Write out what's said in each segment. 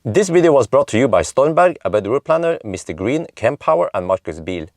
This video was brought to you by Stormberg, a route planner, MisterGreen, Kempower and Marcus Bil.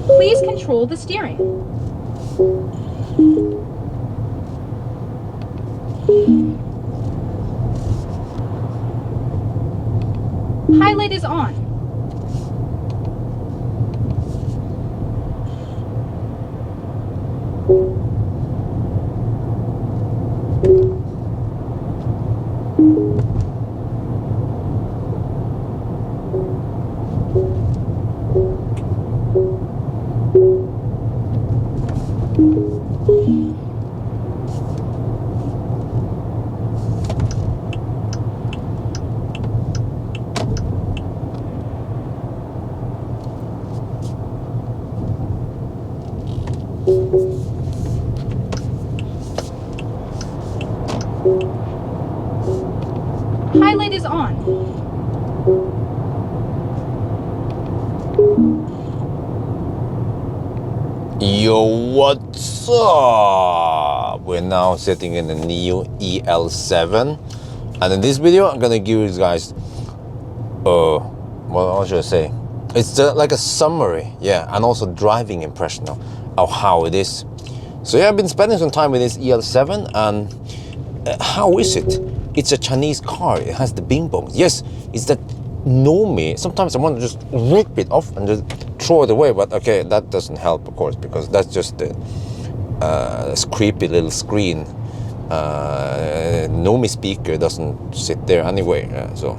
Please control the steering. Highlight is on. Highlight is on. Yo, what's up? We're now sitting in the Nio EL7, and in this video I'm gonna give you guys what should I say? It's like a summary, yeah, and also driving impression of how it is. So yeah, I've been spending some time with this EL7, and how is it? It's a Chinese car. It has the bing bongs. Yes, it's that Nomi. Sometimes I want to just rip it off and just throw it away, but okay, that doesn't help, of course, because that's just the this creepy little screen. Nomi speaker doesn't sit there anyway, so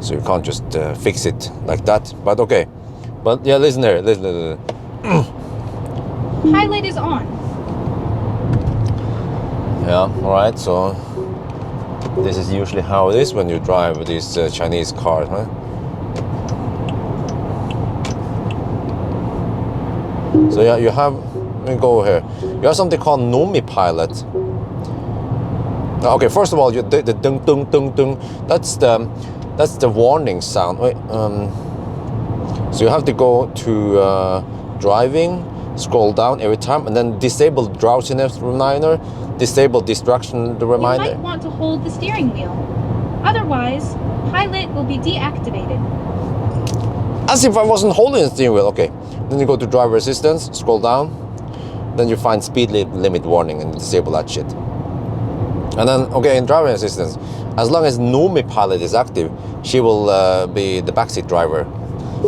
you can't just fix it like that. But okay, but yeah, listen there, listen. Highlight is on. Yeah, all right. So this is usually how it is when you drive these Chinese cars, huh? So yeah, you have, let me go here. You have something called Nomi Pilot. Okay, first of all, the dung dung dung dung. That's the warning sound. Wait, so you have to go to driving, scroll down every time, and then disable drowsiness reminder, disable distraction reminder. You might want to hold the steering wheel. Otherwise, highlight will be deactivated. As if I wasn't holding the steering wheel. Okay, then you go to driver assistance, scroll down, then you find speed limit warning and disable that shit. And then, okay, in driver assistance, as long as Nomi Pilot is active, she will be the backseat driver.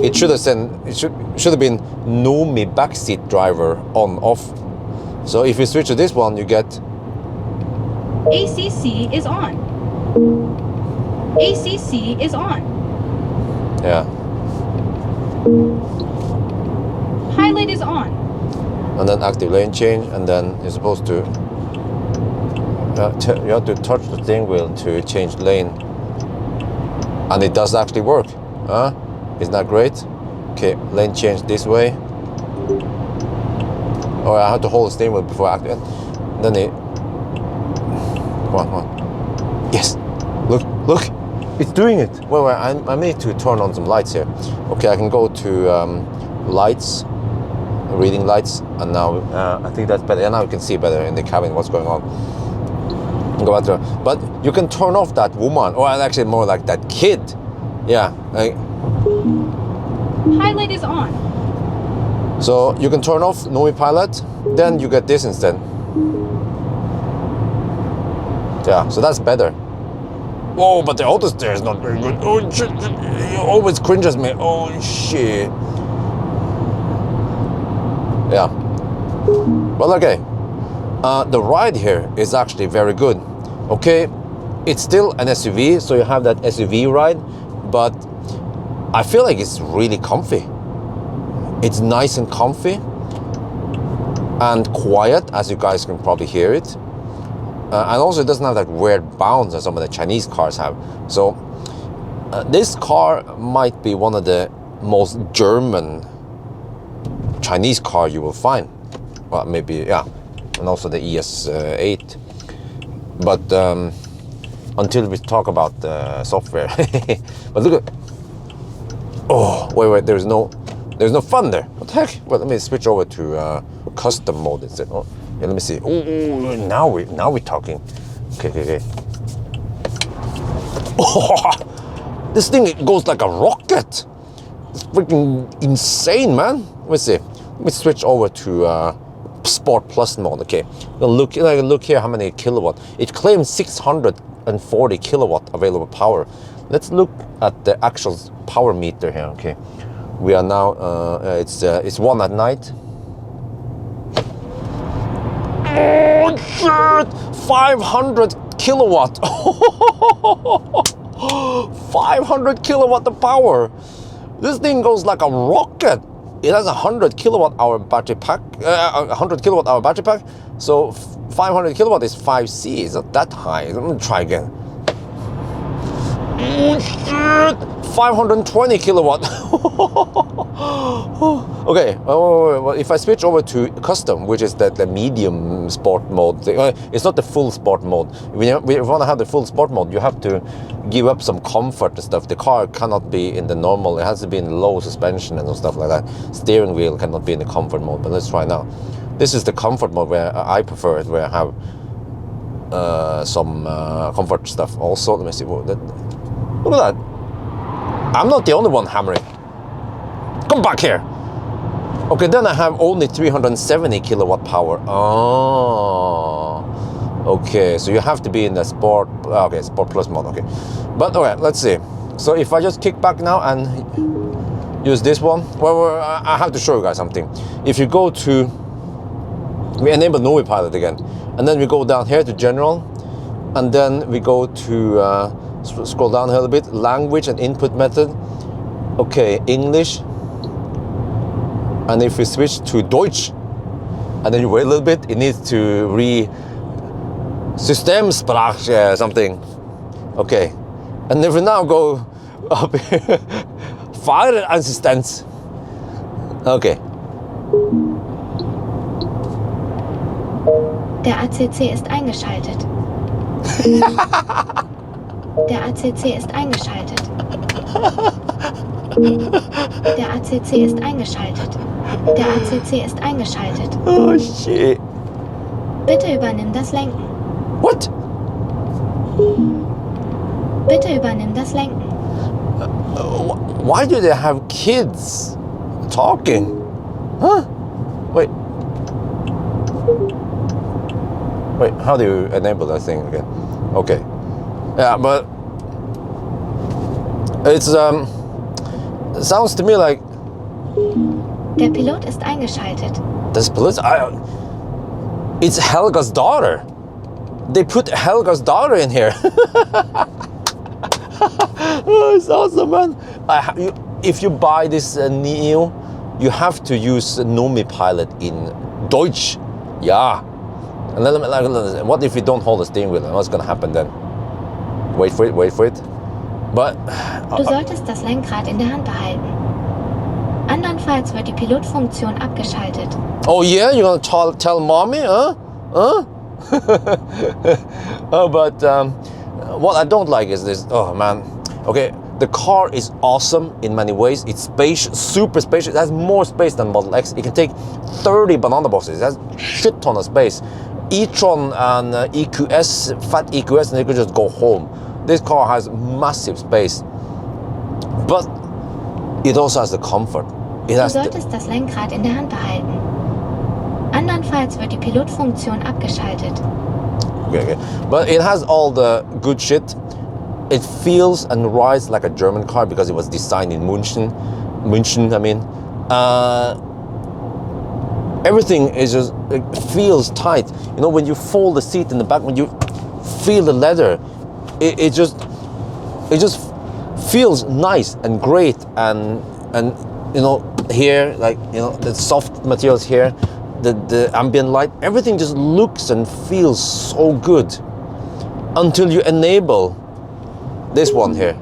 It should have been Nomi backseat driver on off. So if you switch to this one, you get ACC is on. ACC is on. Yeah. Highlight is on. And then active lane change, and then you're supposed to You have to touch the steering wheel to change lane, and it does actually work. Isn't that great? Okay, lane change this way. Oh, I have to hold the steering wheel before I act. Then it. Come on. Yes. Look. It's doing it. Wait. I need to turn on some lights here. Okay, I can go to lights, reading lights, and now I think that's better. And now you can see better in the cabin what's going on. Go back there. But you can turn off that woman, or actually more like that kid. Yeah. Pilot is on. So you can turn off Nio Pilot, then you get this instead. Yeah, so that's better. Whoa, but the auto steer is not very good. Oh shit, it always cringes me. Oh shit. Yeah. Well, okay. The ride here is actually very good. Okay, it's still an SUV, so you have that SUV ride, but I feel like it's really comfy. It's nice and comfy and quiet, as you guys can probably hear it. And also it doesn't have that weird bounce that some of the Chinese cars have. So this car might be one of the most German Chinese car you will find. Well, maybe, yeah. And also the ES8. But until we talk about the software. But look at, oh, wait, there's no fun there. What the heck? Well, let me switch over to custom mode instead. Oh, yeah, let me see. Oh, now we're talking. Okay. Oh, this thing goes like a rocket. It's freaking insane, man. Let me see. Let me switch over to Sport Plus mode. Okay, look here. How many kilowatt? It claims 640 kilowatt available power. Let's look at the actual power meter here. Okay, we are now. It's 1 at night. Oh shit! 500 kilowatt. 500 kilowatt of power. This thing goes like a rocket. It has a 100 kilowatt hour battery pack. 100 kilowatt hour battery pack. So 500 kilowatt is 5C. It's not that high. Let me try again. Oh shit! 520 kilowatt. Okay. Well, if I switch over to custom, which is the medium sport mode, it's not the full sport mode. If you want to have the full sport mode, you have to give up some comfort and stuff. The car cannot be in the normal. It has to be in low suspension and stuff like that. Steering wheel cannot be in the comfort mode. But let's try now. This is the comfort mode where I prefer it, where I have some comfort stuff. Also, let me see. Look at that. I'm not the only one hammering. Come back here. Okay, then I have only 370 kilowatt power. Oh, okay. So you have to be in the sport. Okay, Sport Plus mode. Okay, but okay, let's see. So if I just kick back now and use this one, well, I have to show you guys something. If you go to, we enable Nio Pilot again, and then we go down here to General, and then we go to. Scroll down here a little bit. Language and input method. Okay, English. And if we switch to Deutsch, and then you wait a little bit, it needs to Systemsprache something. Okay, and if we now go up here, Fahrerassistenz. Okay. Der ACC ist eingeschaltet. Der ACC ist eingeschaltet. Der ACC ist eingeschaltet. Der ACC ist eingeschaltet. Oh shit. Bitte übernimm das Lenken. What? Bitte übernimm das Lenken. Why do they have kids talking? Huh? Wait, how do you enable that thing again? Okay. Yeah, but it's sounds to me like Der Pilot ist eingeschaltet. this pilot. It's Helga's daughter. They put Helga's daughter in here. Oh, it's awesome, man. If you buy this Nio, you have to use Nio Pilot in Deutsch. Yeah. And then, like, what if you don't hold the steering wheel? What's gonna happen then? Wait for it. But Du solltest das Lenkrad in der Hand behalten. Andernfalls wird die Pilotfunktion abgeschaltet. oh yeah, you're gonna tell mommy, huh? But what I don't like is this. Oh man. Okay, the car is awesome in many ways. It's spacious, super spacious. It has more space than Model X. It can take 30 banana boxes. It has shit ton of space. e-tron and EQS, fat EQS, and you could just go home. This car has massive space, but it also has the comfort. It Du has solltest das Lenkrad in der Hand behalten. Andernfalls wird die Pilotfunktion abgeschaltet. okay. But it has all the good shit. It feels and rides like a German car because it was designed in München. I mean, everything is just, it feels tight. You know, when you fold the seat in the back, when you feel the leather, it just feels nice and great, and you know, here, like, you know, the soft materials here, the ambient light, everything just looks and feels so good until you enable this one here.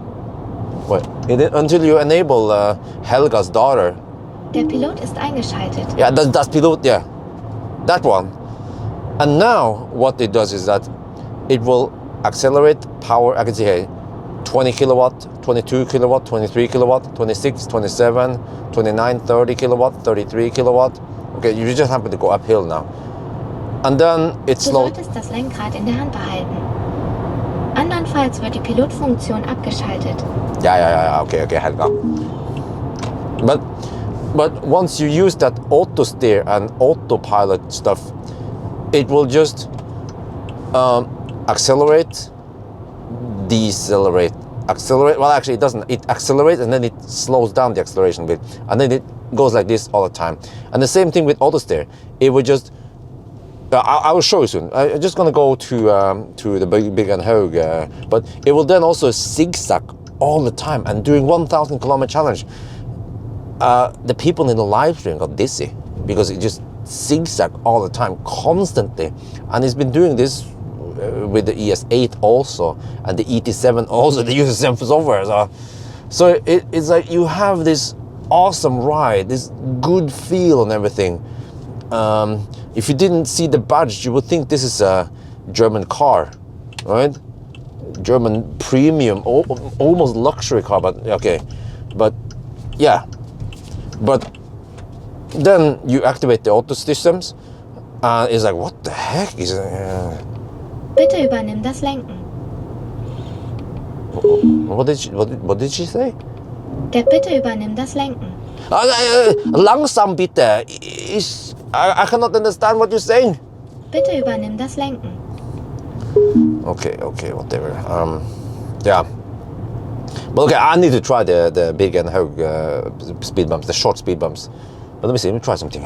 Wait, until you enable Helga's daughter. Der Pilot ist eingeschaltet. Yeah, that's Pilot, yeah. That one. And now what it does is that it will accelerate power. I can see here 20 kilowatt, 22 kilowatt, 23 kilowatt, 26, 27, 29, 30 kilowatt, 33 kilowatt. Okay, you just happen to go uphill now. And then it's Du slow. solltest das Lenkrad in der Hand behalten. Andernfalls wird die Pilotfunktion abgeschaltet. Yeah, okay, Helga. But once you use that auto steer and autopilot stuff, it will just accelerate, decelerate, accelerate. Well, actually, it doesn't. It accelerates and then it slows down the acceleration a bit, and then it goes like this all the time. And the same thing with auto steer. It would just. I will show you soon. I'm just gonna go to the big and Haug, but it will then also zigzag all the time. And during 1,000 kilometer challenge, the people in the live stream got dizzy because it just zigzag all the time, constantly. And it's been doing this with the ES8 also, and the ET7 also. They use the same software. So it's like you have this awesome ride, this good feel and everything. If you didn't see the badge, you would think this is a German car, right? German premium, almost luxury car, but okay. But yeah, but then you activate the auto systems, and it's like, what the heck is it? Bitte übernimm das Lenken. What did she say? Der Bitte übernimm das Lenken. Langsam bitte. I cannot understand what you're saying. Bitte übernimm das Lenken. Okay, whatever. Yeah. But okay, I need to try the big and Haug speed bumps, the short speed bumps. But let me see. Let me try something.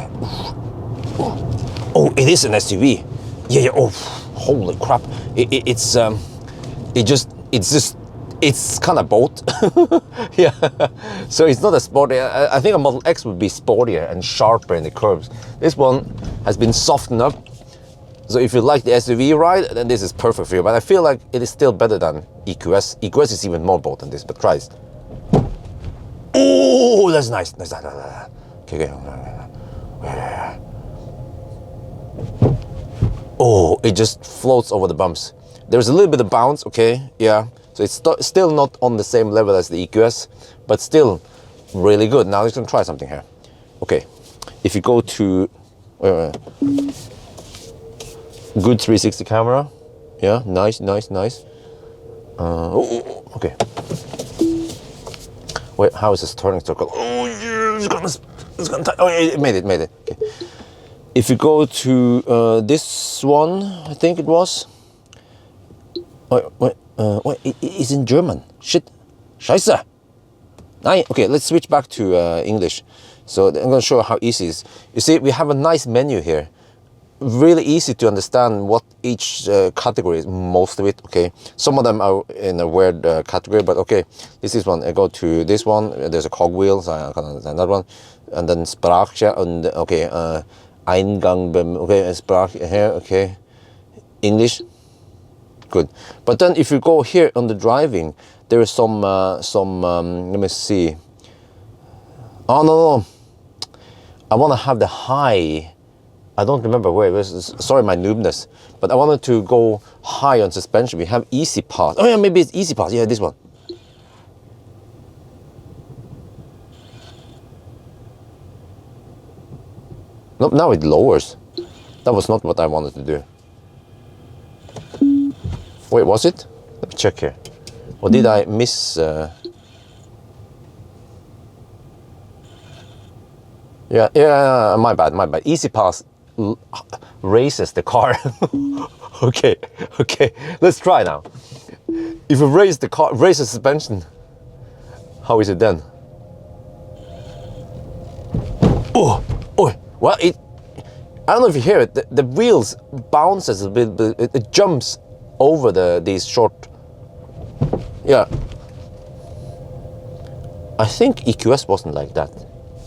Oh, it is an SUV. Yeah. Oh, holy crap! It's kind of both. Yeah. So it's not a sporty. I think a Model X would be sportier and sharper in the curves. This one has been softened up. So if you like the SUV ride, then this is perfect for you. But I feel like it is still better than EQS. EQS is even more bold than this, but try it. Oh, that's nice. Okay. Oh, it just floats over the bumps. There's a little bit of bounce, okay, yeah. So it's still not on the same level as the EQS, but still really good. Now let's gonna try something here. Okay, if you go to good 360 camera, yeah, nice. Okay. Wait, how is this turning circle? Oh yeah, it's gonna. Oh, it made it. Okay. If you go to this one, I think it was. Wait, it's in German. Shit. Scheiße. Okay, let's switch back to English. So I'm going to show you how easy it is. You see, we have a nice menu here. Really easy to understand what each category is, most of it, okay? Some of them are in a weird category, but okay. This is one. I go to this one. There's a cogwheel, so I can understand that one. And then Sprache, and okay, Eingang, okay, Sprache here, okay. English? Good. But then if you go here on the driving, there is some let me see. Oh, no. I want to have the high. I don't remember where it was. Sorry, my noobness. But I wanted to go high on suspension. We have easy pass. Oh yeah, maybe it's easy pass. Yeah, this one. Nope, now it lowers. That was not what I wanted to do. Wait, was it? Let me check here. Or did I miss... Yeah, my bad. Easy pass raises the car. okay, let's try now. If we raise the car, raise the suspension, how is it then? Oh, well, I don't know if you hear it, the wheels bounces a bit, it jumps over these short, yeah. I think EQS wasn't like that.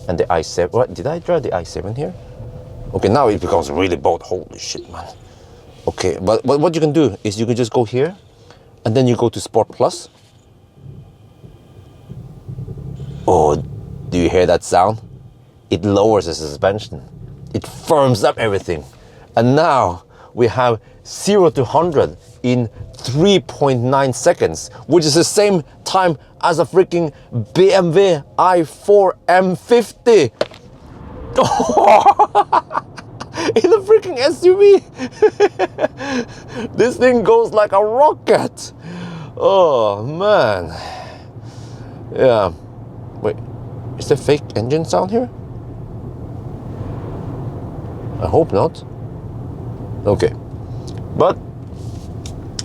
And the i7, what, did I drive the i7 here? Okay, now it becomes really bold. Holy shit, man. Okay, but what you can do is you can just go here, and then you go to Sport Plus. Oh, do you hear that sound? It lowers the suspension. It firms up everything. And now we have 0 to 100 in 3.9 seconds, which is the same time as a freaking BMW i4 M50. In a freaking SUV. This thing goes like a rocket. Oh man. Yeah. Wait, is there fake engine sound here? I hope not. Okay. But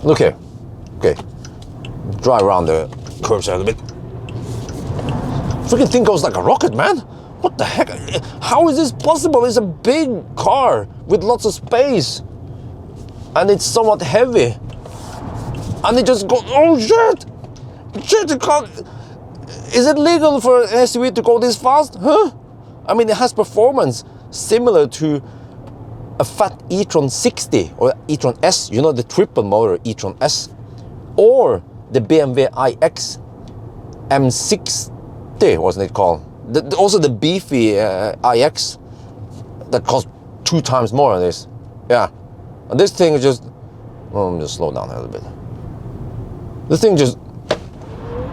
look here. Okay. Drive around the curves a little bit. Freaking thing goes like a rocket, man. What the heck? How is this possible? It's a big car with lots of space. And it's somewhat heavy. And it just goes, oh shit! Shit, it can't. Is it legal for an SUV to go this fast? Huh? I mean, it has performance similar to a fat e-tron 60 or e-tron S, you know, the triple motor e-tron S, or the BMW iX M60, wasn't it called? Also the beefy iX that costs 2 times more than this. Yeah, and this thing is just, well, let me just slow down a little bit. This thing just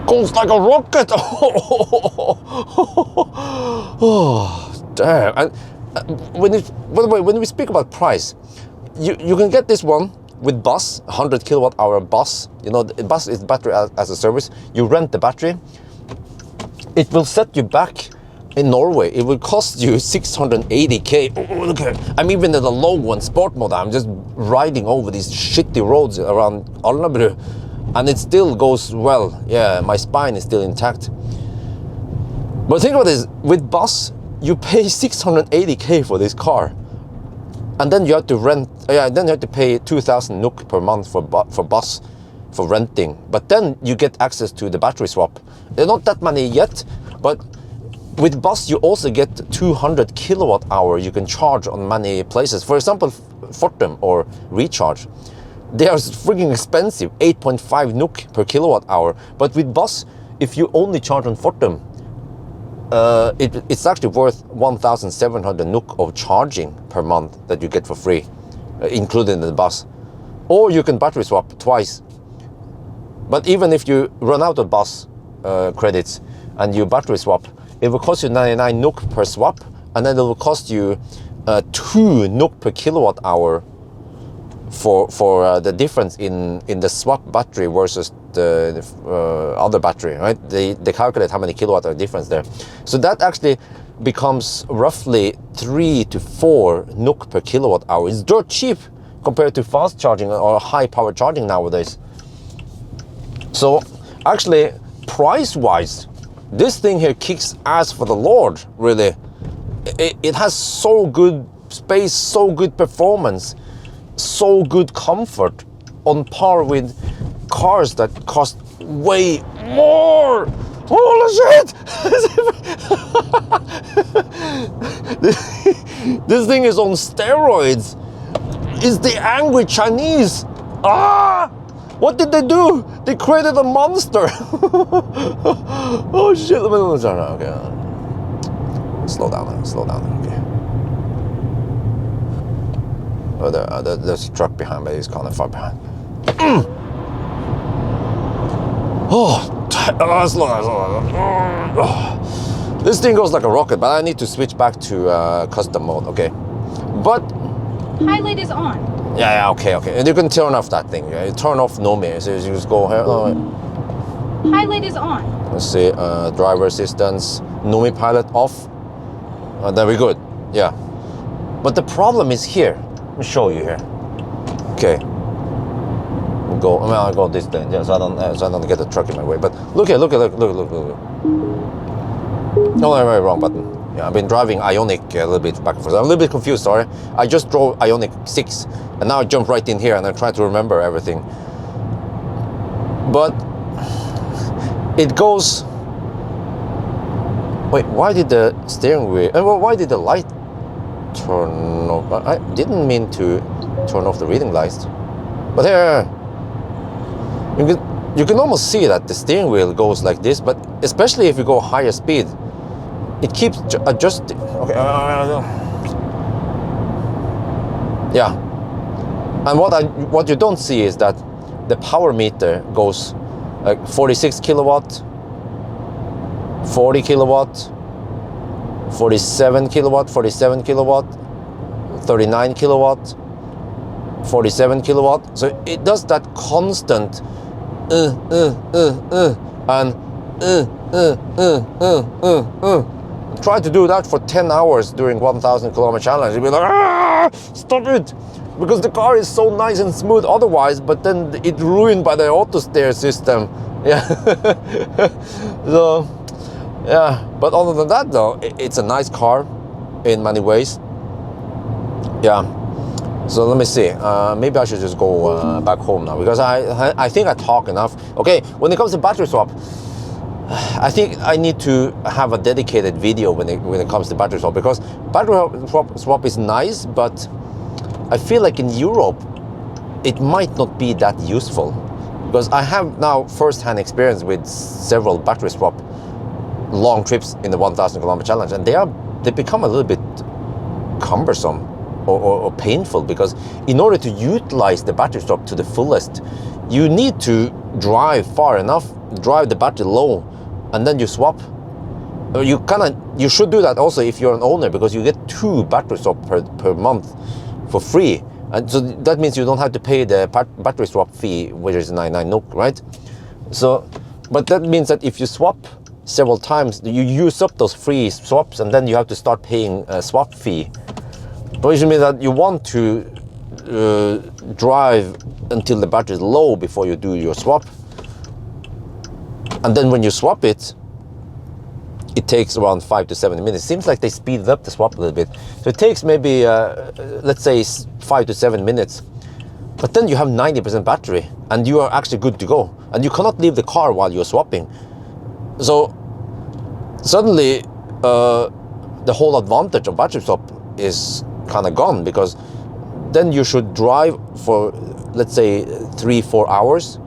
goes like a rocket. Oh, damn. And by the way, when we speak about price, you can get this one with bus, 100 kilowatt hour bus. You know, the bus is battery as a service. You rent the battery. It will set you back in Norway. It will cost you 680k. Oh, look at it. I'm even in the low one, sport mode. I'm just riding over these shitty roads around Alnabru, and it still goes well. Yeah, my spine is still intact. But think about this, with bus, you pay 680k for this car, and then you have to rent. Then you have to pay 2,000 NOK per month for bus, for renting. But then you get access to the battery swap. There are not that many yet, but with bus you also get 200 kilowatt hour you can charge on many places. For example, Fortum or Recharge. They are freaking expensive, 8.5 NOK per kilowatt hour. But with bus, if you only charge on Fortum, it's actually worth 1,700 NOK of charging per month that you get for free, included in the bus. Or you can battery swap twice. But even if you run out of bus credits and you battery swap, it will cost you 99 NOK per swap, and then it will cost you 2 NOK per kilowatt hour for the difference in the swap battery versus the other battery, right? They calculate how many kilowatt hour difference there. So that actually becomes roughly 3 to 4 NOK per kilowatt hour. It's dirt cheap compared to fast charging or high power charging nowadays. So actually, price-wise, this thing here kicks ass for the Lord, really. It has so good space, so good performance, so good comfort, on par with cars that cost way more. Holy shit! This thing is on steroids. is the angry Chinese. Ah! What did they do? They created a monster. Oh shit! Okay. Slow down. Okay. Oh, there's a truck behind, but he's kind of far behind. Oh, slow down. Oh. This thing goes like a rocket, but I need to switch back to custom mode. Okay, but Highlight is on. yeah, okay. And you can turn off that thing. You turn off no mirror, so you just go here. Oh, Highlight is on. let's see, driver assistance, Autopilot off. There we go. Yeah, but the problem is here. Let me show you here. Okay. I'll go this way, yeah, so I don't get the truck in my way. But look. No, very wrong button. Yeah, I've been driving Ioniq a little bit back and forth. I'm a little bit confused, sorry. I just drove Ioniq 6, and now I jump right in here, and I try to remember everything. But it goes. Wait, why did the steering wheel? Why did the light turn off? I didn't mean to turn off the reading lights, but here. You can almost see that the steering wheel goes like this, but especially if you go higher speed, it keeps adjusting. Okay. Yeah. And what you don't see is that the power meter goes like 46 kilowatt, 40 kilowatt, 47 kilowatt, 47 kilowatt, 39 kilowatt, 47 kilowatt. So it does that constant and try to do that for 10 hours during 1,000 kilometer challenge. You'll be like, stop it, because the car is so nice and smooth otherwise, but then it ruined by the auto steer system. Yeah. So yeah, but other than that though, it's a nice car in many ways. Yeah. So let me see, maybe I should just go back home now, because I think I talk enough. Okay, when it comes to battery swap, I think I need to have a dedicated video when it comes to battery swap, because battery swap is nice, but I feel like in Europe it might not be that useful, because I have now first-hand experience with several battery swap long trips in the 1,000 kilometer challenge, and they become a little bit cumbersome or painful, because in order to utilize the battery swap to the fullest, you need to drive far enough, drive the battery low, and then you swap. You should do that also if you're an owner, because you get 2 battery swap per month for free, and so that means you don't have to pay the battery swap fee, which is 99 NOK, right? So, but that means that if you swap several times, you use up those free swaps, and then you have to start paying a swap fee. Which means that you want to drive until the battery is low before you do your swap, and then when you swap it, it takes around 5 to 7 minutes. Seems like they speeded up the swap a little bit, so it takes maybe let's say 5 to 7 minutes, but then you have 90% battery and you are actually good to go, and you cannot leave the car while you're swapping. So suddenly the whole advantage of battery swap is kind of gone, because then you should drive for, let's say, 3-4 hours,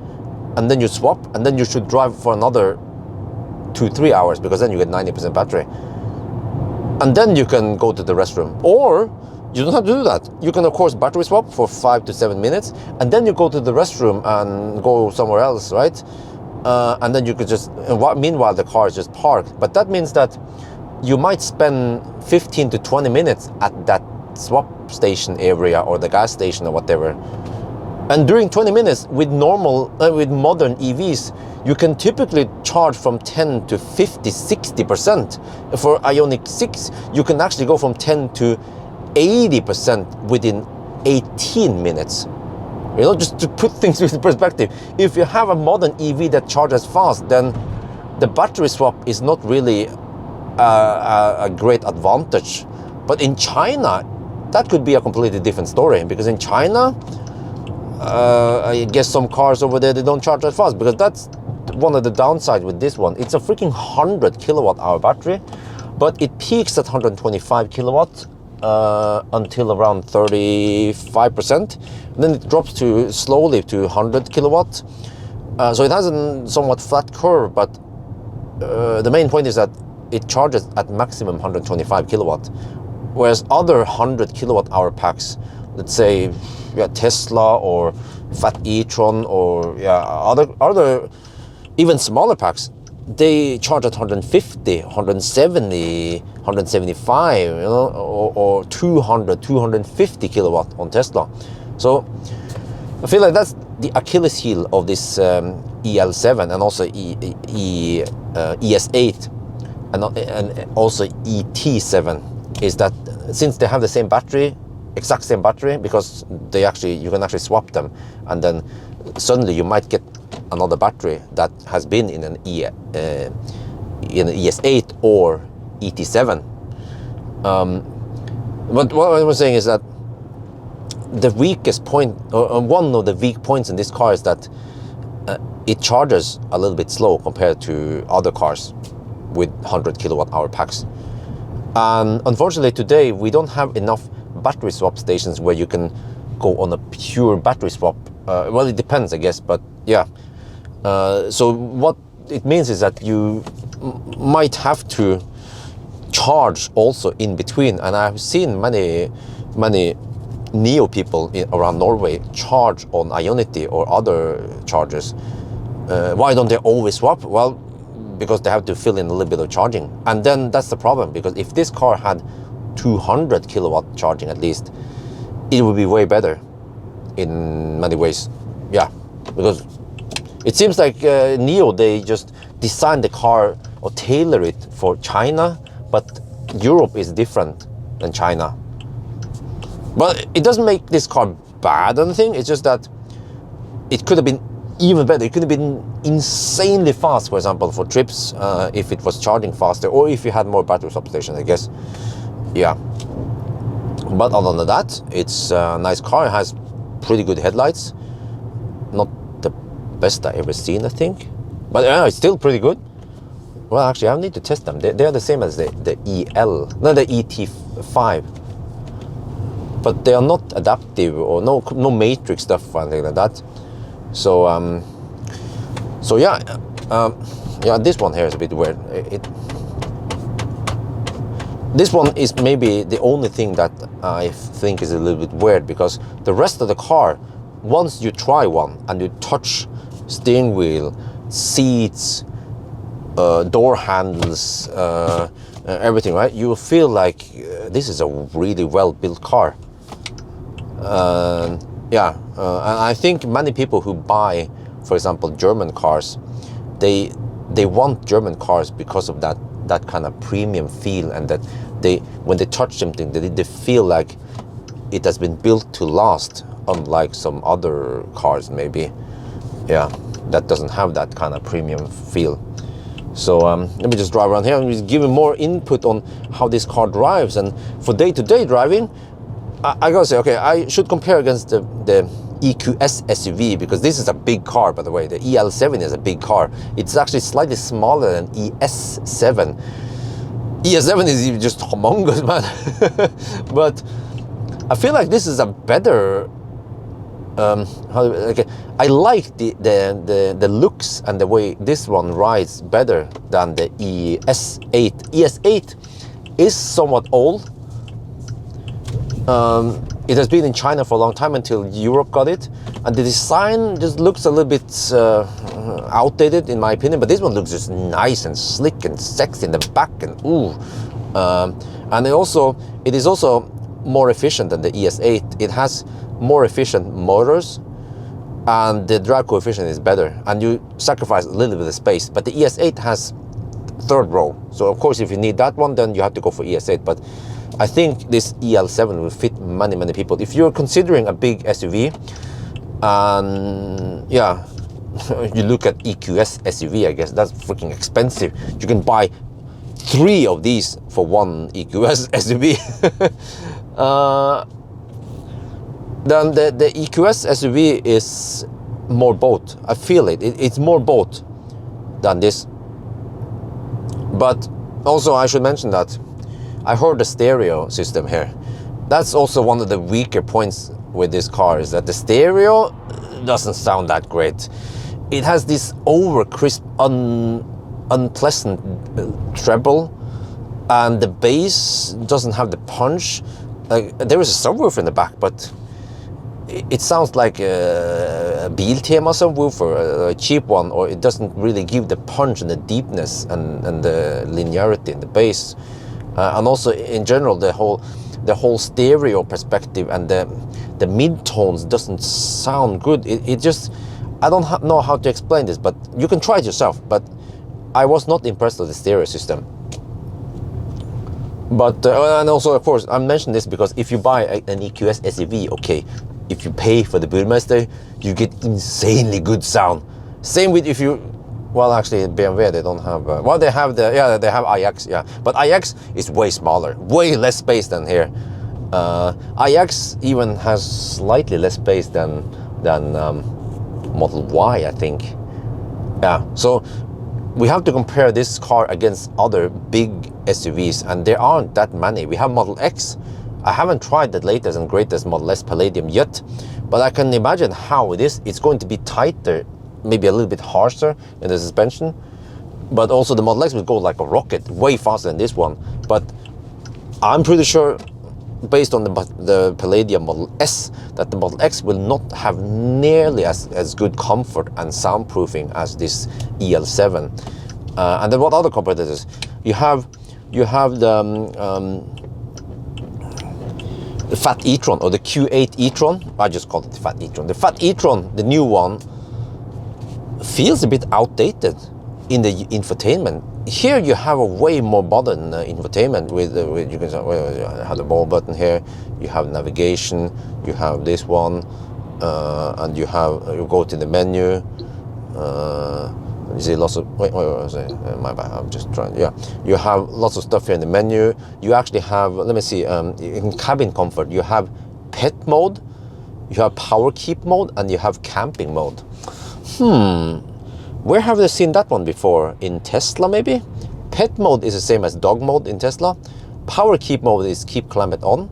and then you swap, and then you should drive for another 2-3 hours, because then you get 90% battery, and then you can go to the restroom. Or you don't have to do that. You can of course battery swap for 5 to 7 minutes, and then you go to the restroom and go somewhere else, right? And then you could just, meanwhile the car is just parked. But that means that you might spend 15 to 20 minutes at that swap station area or the gas station or whatever, and during 20 minutes with modern EVs, you can typically charge from 10 to 50-60%. For Ioniq 6 you can actually go from 10 to 80% within 18 minutes. You know, just to put things into perspective, if you have a modern EV that charges fast, then the battery swap is not really a great advantage. But in China, that could be a completely different story, because in China, I guess some cars over there, they don't charge that fast, because that's one of the downsides with this one. It's a freaking 100 kilowatt hour battery, but it peaks at 125 kilowatts, until around 35%. Then it drops to slowly to 100 kilowatt. So it has a somewhat flat curve, but the main point is that it charges at maximum 125 kilowatt. Whereas other 100 kilowatt hour packs, let's say Tesla or Fat e-tron or other even smaller packs, they charge at 150, 170, 175, you know, or 200, 250 kilowatt on Tesla. So I feel like that's the Achilles heel of this EL7 and also ES8 and also ET7, is that since they have the same battery, exact same battery, because you can actually swap them, and then suddenly you might get another battery that has been in an ES8 or ET7. But what I was saying is that the weakest point, or one of the weak points in this car, is that it charges a little bit slow compared to other cars with 100 kilowatt hour packs. And unfortunately today we don't have enough battery swap stations where you can go on a pure battery swap. Well, it depends, I guess, but yeah. So what it means is that you might have to charge also in between, and I've seen many Nio people around Norway charge on Ionity or other chargers. Why don't they always swap? Well, because they have to fill in a little bit of charging, and then that's the problem, because if this car had 200 kilowatt charging at least, it would be way better in many ways. Yeah, because it seems like Nio, they just designed the car or tailor it for China, but Europe is different than China. But it doesn't make this car bad or anything. It's just that it could have been even better. It could have been insanely fast, for example, for trips, if it was charging faster, or if you had more battery swap stations, I guess. Yeah. But other than that, it's a nice car. It has pretty good headlights. Not the best I ever seen, I think. But yeah, it's still pretty good. Well, actually, I need to test them. They are the same as the ET5. But they are not adaptive, or no matrix stuff or anything like that. So yeah, this one here is a bit weird. This one is maybe the only thing that I think is a little bit weird, because the rest of the car, once you try one and you touch steering wheel, seats, door handles, everything, right, you will feel like this is a really well built car. Yeah, and I think many people who buy, for example, German cars, they want German cars because of that kind of premium feel, and that when they touch something, they feel like it has been built to last, unlike some other cars maybe, yeah, that doesn't have that kind of premium feel. So let me just drive around here and just give you more input on how this car drives. And for day-to-day driving, I gotta say, okay, I should compare against the EQS SUV, because this is a big car, by the way. The EL7 is a big car. It's actually slightly smaller than ES7. ES7 is just humongous, man. But I feel like this is a better. I like the looks and the way this one rides better than the ES8. ES8 is somewhat old. It has been in China for a long time until Europe got it, and the design just looks a little bit outdated in my opinion. But this one looks just nice and slick and sexy in the back, and ooh, and it is also more efficient than the ES8. It has more efficient motors, and the drag coefficient is better, and you sacrifice a little bit of space. But the ES8 has third row, so of course if you need that one, then you have to go for ES8. But I think this EL7 will fit many people. If you're considering a big SUV, and yeah, you look at EQS SUV, I guess that's freaking expensive. You can buy 3 of these for one EQS SUV. Then the EQS SUV is more boat. I feel it's more boat than this. But also I should mention that I heard the stereo system here. That's also one of the weaker points with this car, is that the stereo doesn't sound that great. It has this over crisp, unpleasant treble, and the bass doesn't have the punch. Like, there is a subwoofer in the back, but it sounds like a Biltema subwoofer, a cheap one, or it doesn't really give the punch and the deepness and the linearity in the bass. And also in general, the whole stereo perspective and the mid-tones doesn't sound good. It just, I don't know how to explain this, but you can try it yourself. But I was not impressed with the stereo system. But and also, of course, I mentioned this because if you buy an EQS SUV, okay, if you pay for the Burmester, you get insanely good sound. Same with if you, well, actually BMW, they don't have, well, they have the, yeah, they have iX, yeah, but iX is way smaller, way less space than here. iX even has slightly less space than Model Y, I think. Yeah, so we have to compare this car against other big SUVs, and there aren't that many. We have Model X. I haven't tried the latest and greatest Model S Palladium yet, but I can imagine how it is. It's going to be tighter, maybe a little bit harsher in the suspension, but also the Model X will go like a rocket, way faster than this one. But I'm pretty sure, based on the Palladium Model S, that the Model X will not have nearly as good comfort and soundproofing as this EL7. And then what other competitors? You have the Fat e-tron, or the Q8 e-tron. I just called it the Fat e-tron. The Fat e-tron, the new one, feels a bit outdated in the infotainment. Here you have a way more modern infotainment with you can have the ball button here, you have navigation, you have this one, and you go to the menu. You see lots of, wait, my bad, I'm just trying, yeah. You have lots of stuff here in the menu. You actually have, let me see, in cabin comfort, you have pet mode, you have power keep mode, and you have camping mode. Where have they seen that one before? In Tesla, maybe? Pet mode is the same as dog mode in Tesla. Power keep mode is keep climate on.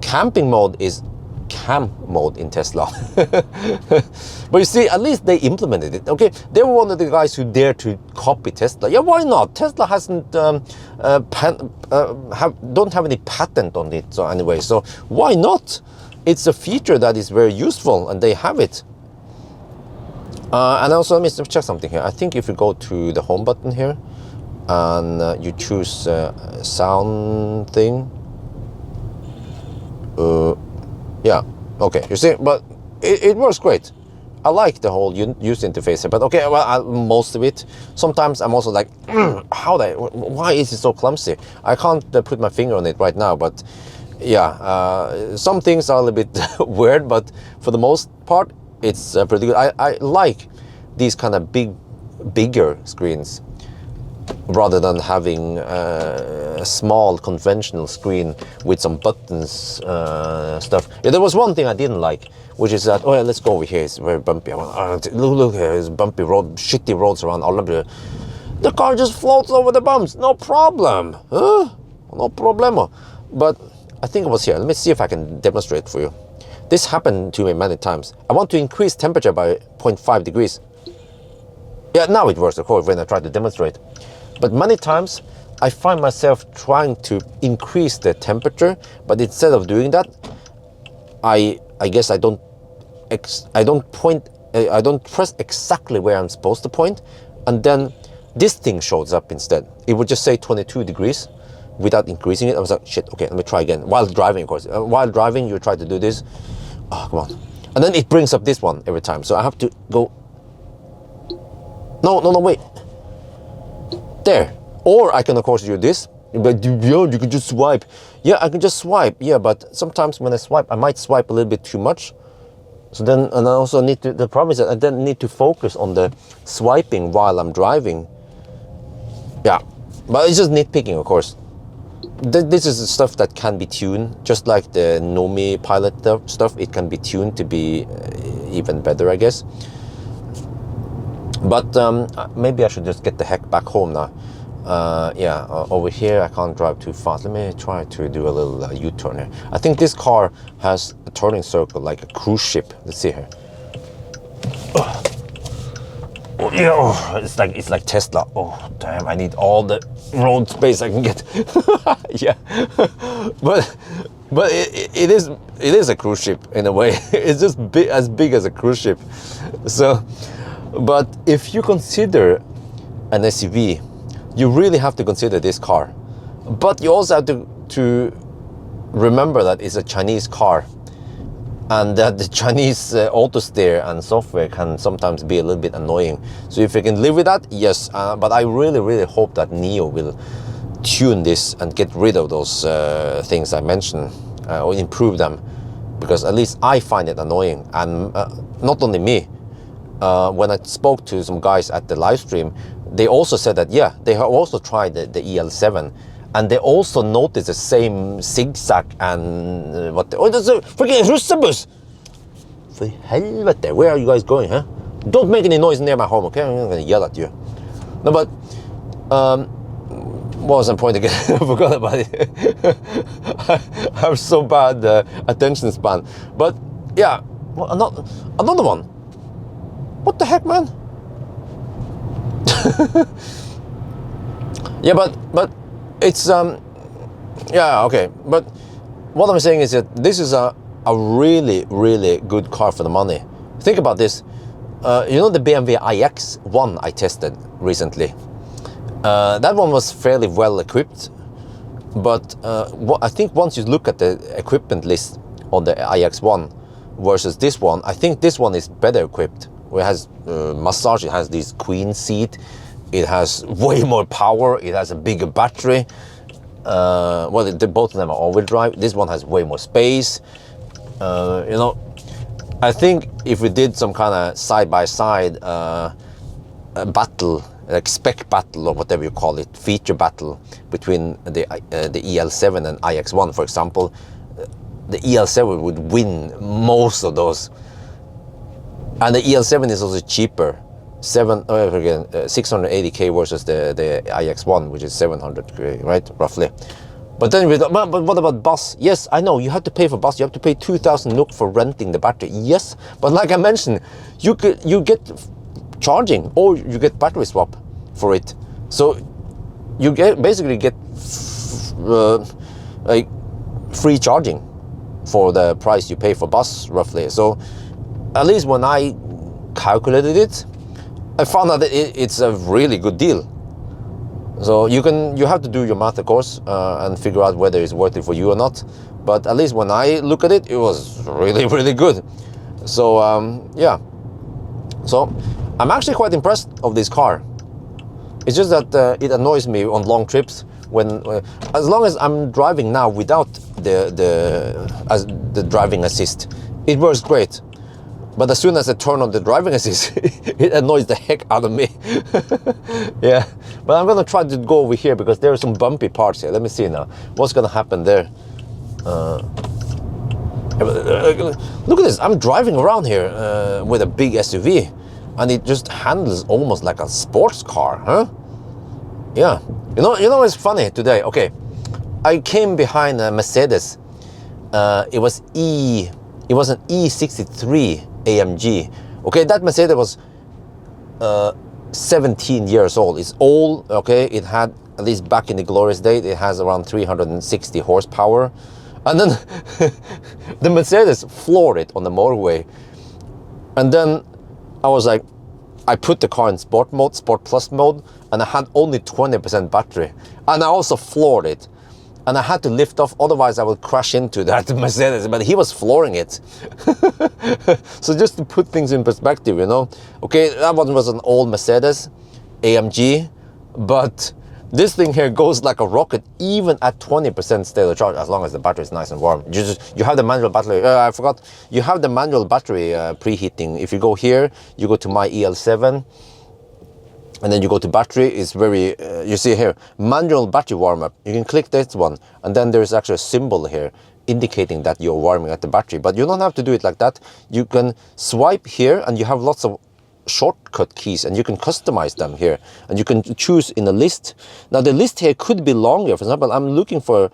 Camping mode is cam mode in Tesla. But you see, at least they implemented it. Okay, they were one of the guys who dared to copy Tesla. Yeah, why not? Tesla hasn't don't have any patent on it, so anyway, so why not? It's a feature that is very useful, and they have it. And also, let me check something here. I think if you go to the home button here and you choose sound thing, yeah, okay, you see, but it works great. I like the whole user interface here, but okay, well, most of it. Sometimes I'm also like, why is it so clumsy? I can't put my finger on it right now, but yeah, some things are a little bit weird, but for the most part, it's pretty good. I like these kind of bigger screens rather than having a small conventional screen with some buttons stuff. Yeah, there was one thing I didn't like, which is that, oh yeah, let's go over here, it's very bumpy. I went, look here, it's bumpy road, shitty roads around Alabama. The car just floats over the bumps, no problem, huh? No problemo. But I think it was here. Let me see if I can demonstrate for you. This happened to me many times. I want to increase temperature by 0.5 degrees. Yeah, now it works, of course, when I try to demonstrate. But many times, I find myself trying to increase the temperature, but instead of doing that, I guess I don't press exactly where I'm supposed to point, and then this thing shows up instead. It would just say 22 degrees without increasing it. I was like, shit, okay, let me try again. While driving, of course. While driving, you try to do this. Oh, come on. And then it brings up this one every time. So I have to go. No, wait. There. Or I can, of course, do this. But you can just swipe. Yeah, I can just swipe. Yeah, but sometimes when I swipe, I might swipe a little bit too much. So then, and I also need to, the problem is that I then need to focus on the swiping while I'm driving. Yeah, but it's just nitpicking, of course. This is stuff that can be tuned, just like the Nomi Pilot stuff. It can be tuned to be even better, I guess. But maybe I should just get the heck back home now. Yeah, over here I can't drive too fast. Let me try to do a little U-turn here. I think this car has a turning circle like a cruise ship. Let's see here. Oh, yeah, oh, it's like Tesla. Oh damn! I need all the road space I can get. Yeah, but it is a cruise ship in a way. It's just as big as a cruise ship. So, but if you consider an SUV, you really have to consider this car. But you also have to remember that it's a Chinese car, and that the Chinese auto steer and software can sometimes be a little bit annoying. So if you can live with that, yes. But I really hope that Nio will tune this and get rid of those things I mentioned, or improve them, because at least I find it annoying. And not only me, when I spoke to some guys at the live stream, they also said that, yeah, they have also tried the EL7, and they also noticed the same zigzag and what. Oh, there's a freaking russebuss! For helvete, where are you guys going, huh? Don't make any noise near my home, okay? I'm not gonna yell at you. No, but what was the point again? I forgot about it. I have so bad attention span. But yeah, well, another one. What the heck, man? Yeah, but it's yeah, okay. But what I'm saying is that this is a really good car for the money. Think about this. You know the BMW iX1 I tested recently. That one was fairly well equipped, but I think once you look at the equipment list on the iX1 versus this one, I think this one is better equipped. It has massage, it has this queen seat, it has way more power, it has a bigger battery. Well, both of them are all-wheel drive. This one has way more space. You know, I think if we did some kind of side-by-side battle, like spec battle or whatever you call it, feature battle between the EL7 and iX1, for example, the EL7 would win most of those. And the EL7 is also cheaper, 680k versus the iX1, which is 700k, right, roughly. But then, but what about bus? Yes, I know you have to pay for bus. You have to pay 2,000 NOK for renting the battery. Yes, but like I mentioned, you get charging or you get battery swap for it. So you basically get like free charging for the price you pay for bus, roughly. So at least when I calculated it, I found out that it's a really good deal. So you have to do your math, of course, and figure out whether it's worth it for you or not. But at least when I look at it, it was really good. So yeah, so I'm actually quite impressed of this car. It's just that it annoys me on long trips when, as long as I'm driving now without the driving assist, it works great. But as soon as I turn on the driving assist, it annoys the heck out of me. Yeah, but I'm gonna try to go over here because there are some bumpy parts here. Let me see now. What's gonna happen there? Look at this. I'm driving around here with a big SUV, and it just handles almost like a sports car, huh? Yeah. You know what's funny today? Okay, I came behind a Mercedes. It was an E63 AMG. Okay, that Mercedes was 17 years old. It's old. Okay, it had, at least back in the glorious days, it has around 360 horsepower. And then the Mercedes floored it on the motorway. And then I was like, I put the car in sport mode, sport plus mode, and I had only 20% battery. And I also floored it. And I had to lift off, otherwise I would crash into that Mercedes, but he was flooring it. So just to put things in perspective, you know. Okay, that one was an old Mercedes AMG, but this thing here goes like a rocket, even at 20% state of charge, as long as the battery is nice and warm. You have the manual battery, I forgot, you have the manual battery preheating. If you go here, you go to my EL7, and then you go to battery. It's very, you see here, manual battery warm up. You can click this one, and then there's actually a symbol here indicating that you're warming at the battery. But you don't have to do it like that. You can swipe here, and you have lots of shortcut keys, and you can customize them here, and you can choose in the list. Now the list here could be longer. For example, I'm looking for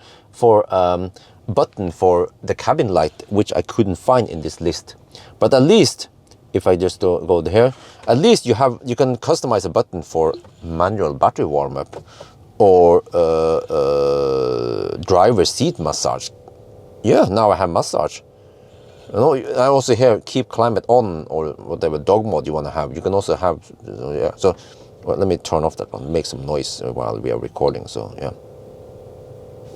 button for the cabin light, which I couldn't find in this list. But at least if I just go here, at least you can customize a button for manual battery warm up, or driver seat massage. Yeah, now I have massage. You know, I also here keep climate on, or whatever dog mode you want to have. You can also have, yeah. So well, let me turn off that one, make some noise while we are recording. So yeah.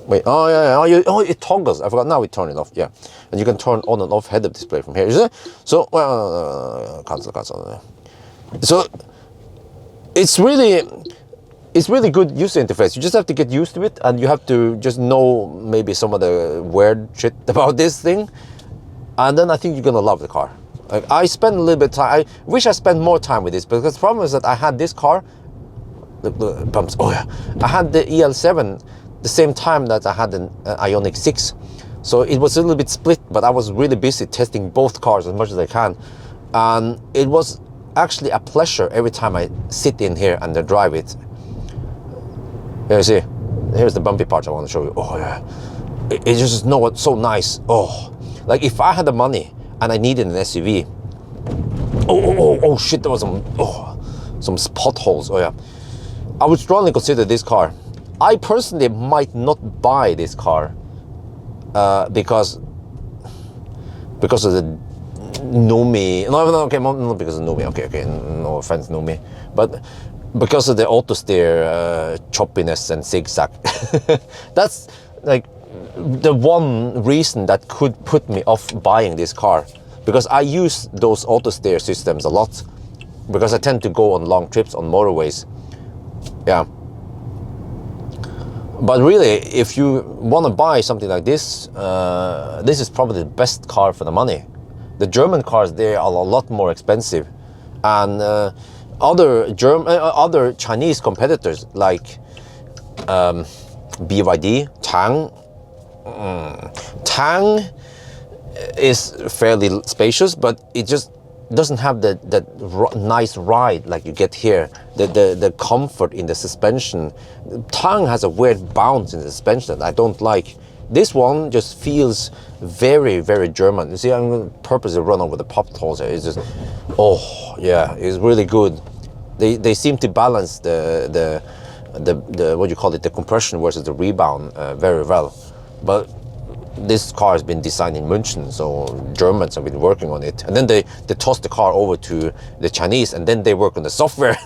Wait, oh yeah, oh it toggles. I forgot. Now we turn it off. Yeah, and you can turn on and off head-up display from here. Is it? So well, cancel. So it's really good user interface. You just have to get used to it, and you have to just know maybe some of the weird shit about this thing, and then I think you're gonna love the car. Like, I spent a little bit of time. I wish I spent more time with this, because the problem is that I had this car. The bumps. Oh yeah, I had the EL7 the same time that I had an Ioniq 6, so it was a little bit split. But I was really busy testing both cars as much as I can, and it was actually a pleasure every time I sit in here and drive it. Here, you see, here's the bumpy parts I want to show you. Oh yeah, it just what's so nice. Oh, like if I had the money and I needed an SUV. Oh shit, there was some potholes. Oh yeah, I would strongly consider this car. I personally might not buy this car because of the Nomi. No, okay, not because of Nomi. Okay, no offense, Nomi, but because of the auto steer choppiness and zigzag. That's like the one reason that could put me off buying this car, because I use those auto steer systems a lot, because I tend to go on long trips on motorways. Yeah. But really, if you want to buy something like this, this is probably the best car for the money. The German cars, they are a lot more expensive, and other Chinese competitors like BYD, Tang is fairly spacious, but it just doesn't have that nice ride like you get here. The comfort in the suspension. Tang has a weird bounce in the suspension that I don't like. This one just feels very, very German. You see, I'm going to purposely run over the potholes here. It's just, oh yeah, it's really good. They seem to balance the what you call it, the compression versus the rebound very well. But this car has been designed in München, so Germans have been working on it, and then they toss the car over to the Chinese, and then they work on the software.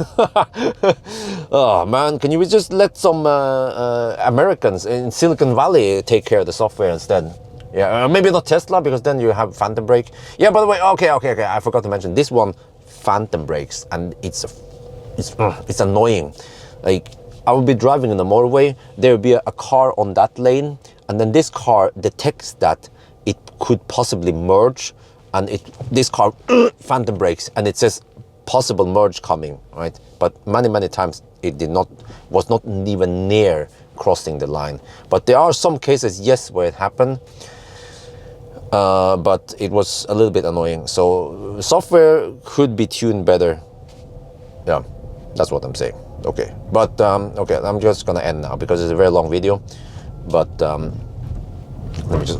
Oh man, can you just let some Americans in Silicon Valley take care of the software instead? Yeah, maybe not Tesla, because then you have phantom brake. Yeah, by the way, okay, I forgot to mention this one, phantom brakes, and it's annoying. Like, I would be driving in the motorway, there would be a car on that lane, and then this car detects that it could possibly merge, and this car phantom brakes, and it says possible merge coming, right? But many times it was not even near crossing the line. But there are some cases, yes, where it happened, but it was a little bit annoying. So software could be tuned better. Yeah, that's what I'm saying. Okay, but okay, I'm just gonna end now because it's a very long video. But let me just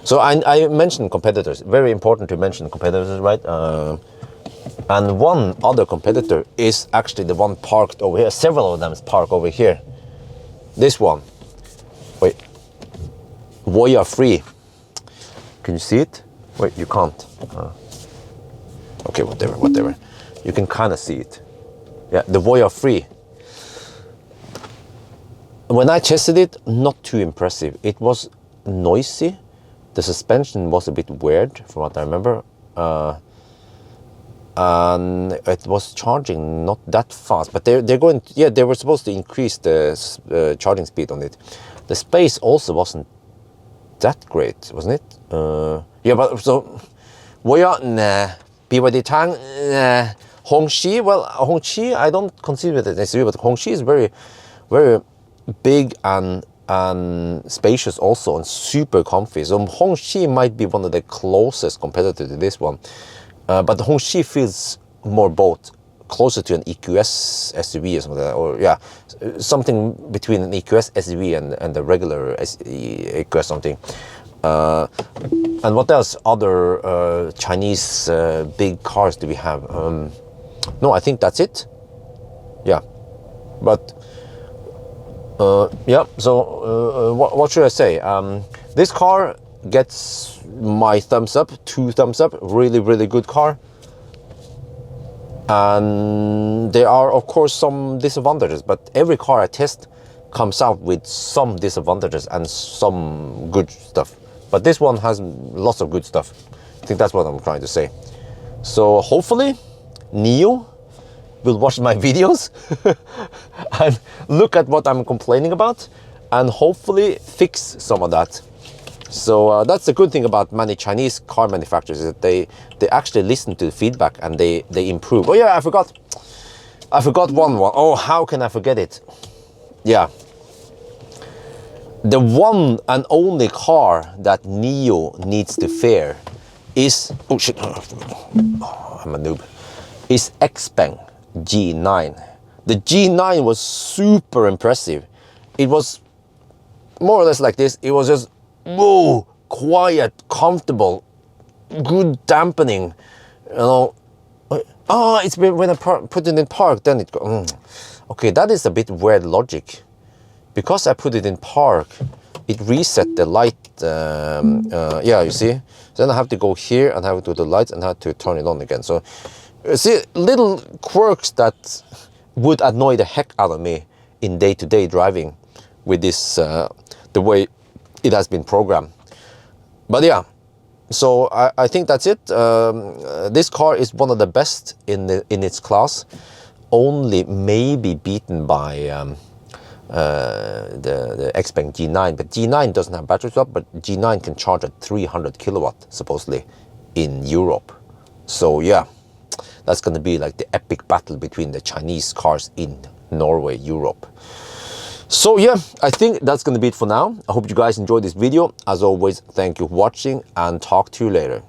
So I mentioned competitors. Very important to mention competitors, right? And one other competitor is actually the one parked over here. Several of them is parked over here. This one. Wait. Voya Free. Can you see it? Wait, you can't. Okay, whatever. You can kind of see it. Yeah, the Voya Free. When I tested it, not too impressive. It was noisy. The suspension was a bit weird, from what I remember. And it was charging not that fast. But they're going. Yeah, they were supposed to increase the charging speed on it. The space also wasn't that great, wasn't it? Yeah, but so Voya, nah. BYD Tang, nah. Hongqi, well, Hongqi I don't consider it an SUV, but Hongqi is very, very big and and spacious also, and super comfy. So Hongqi might be one of the closest competitor to this one, but the Hongqi feels more both closer to an EQS SUV or something like that, or yeah, something between an EQS SUV and the regular EQS something. And what else? Other Chinese big cars do we have? No, I think that's it. Yeah, but yeah. So what should I say? This car gets my thumbs up, 2 thumbs up. Really, really good car. And there are of course some disadvantages, but every car I test comes out with some disadvantages and some good stuff. But this one has lots of good stuff. I think that's what I'm trying to say. So hopefully Nio will watch my videos and look at what I'm complaining about and hopefully fix some of that. So that's the good thing about many Chinese car manufacturers, is that they actually listen to the feedback and they improve. Oh yeah, I forgot one. Oh, how can I forget it? Yeah. The one and only car that Nio needs to fear is, oh shit, oh, I'm a noob, is XPeng G9. The G9 was super impressive. It was more or less like this. It was just, whoa, quiet, comfortable, good dampening, you know. Oh, it's been, when I put it in park, then it goes, okay, that is a bit weird logic. Because I put it in park, it reset the light, yeah, you see? Then I have to go here and have to do the lights and have to turn it on again. So, you see, little quirks that would annoy the heck out of me in day-to-day driving with this, the way it has been programmed. But yeah, so I think that's it. This car is one of the best in its class, only maybe beaten by the XPeng G9, but G9 doesn't have battery swap, but G9 can charge at 300 kilowatt supposedly in Europe. So yeah, that's going to be like the epic battle between the Chinese cars in Norway, Europe. So yeah, I think that's going to be it for now. I hope you guys enjoyed this video. As always, thank you for watching and talk to you later.